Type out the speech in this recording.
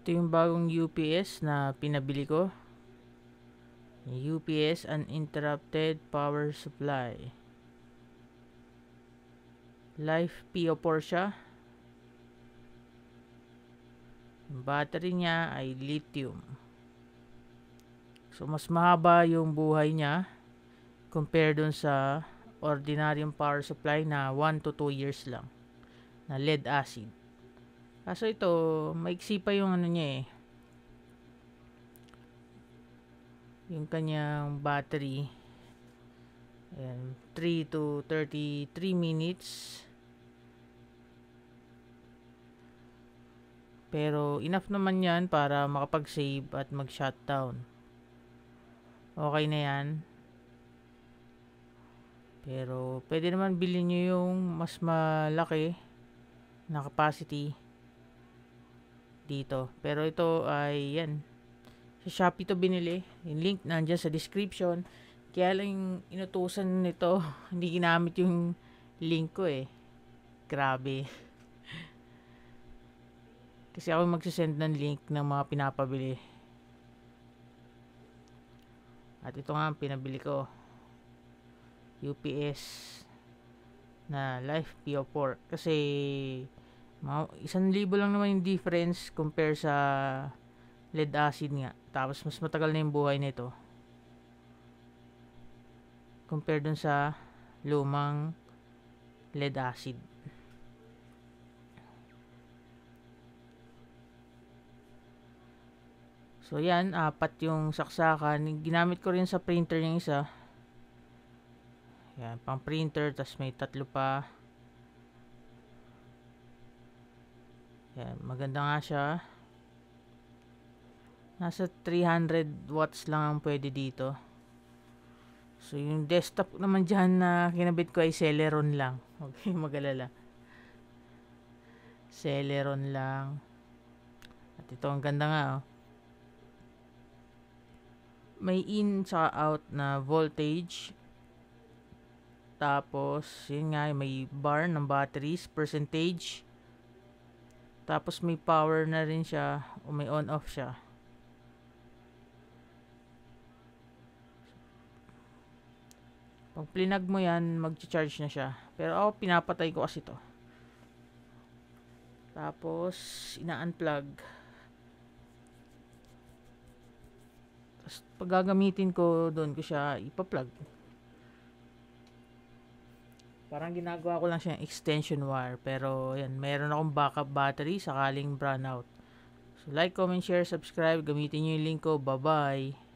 Ito yung bagong UPS na pinabili ko. UPS Uninterrupted Power Supply. Life PO4 siya. Yung battery niya ay lithium. So mas mahaba yung buhay niya compare dun sa ordinaryong power supply na 1 to 2 years lang na lead acid. Kaso ito, maiksi pa yung ano niya eh. Yung kanyang battery. Ayan, 3 to 33 minutes. Pero enough naman yan para makapag-save at mag-shutdown. Okay na yan. Pero pwede naman bilhin nyo yung mas malaki na capacity dito. Pero ito ay yan. Sa Shopee to binili. Yung link nandyan sa description. Kaya lang yung inutusan nito, hindi ginamit yung link ko eh. Grabe. Kasi ako magsisend ng link ng mga pinapabili. At ito nga ang pinabili ko. UPS na Life PO4. Kasi 1,000 lang naman yung difference compare sa lead acid nga. Tapos mas matagal na yung buhay nito compare dun sa lumang lead acid. So yan, 4 yung saksakan. Ginamit ko rin sa printer yung isa. Yan, pang printer. Tas may 3 pa. Yan, maganda nga siya. Nasa 300 watts lang ang pwede dito. So yung desktop naman dyan na kinabit ko ay Celeron lang. Huwag kayong mag-alala. Celeron lang. At ito ang ganda nga oh. May in sa out na voltage. Tapos, yun nga, may bar ng batteries, percentage. Tapos may power na rin siya o may on-off siya. Pag plinag mo yan, mag-charge na siya. Pero ako, pinapatay ko kasi to. Tapos, ina-unplug. Tapos, pag gagamitin ko, doon ko siya ipa-plug. Parang ginagawa ko lang siyang extension wire. Pero, yan, meron akong backup battery sakaling brownout. So, like, comment, share, subscribe. Gamitin nyo yung link ko. Bye-bye!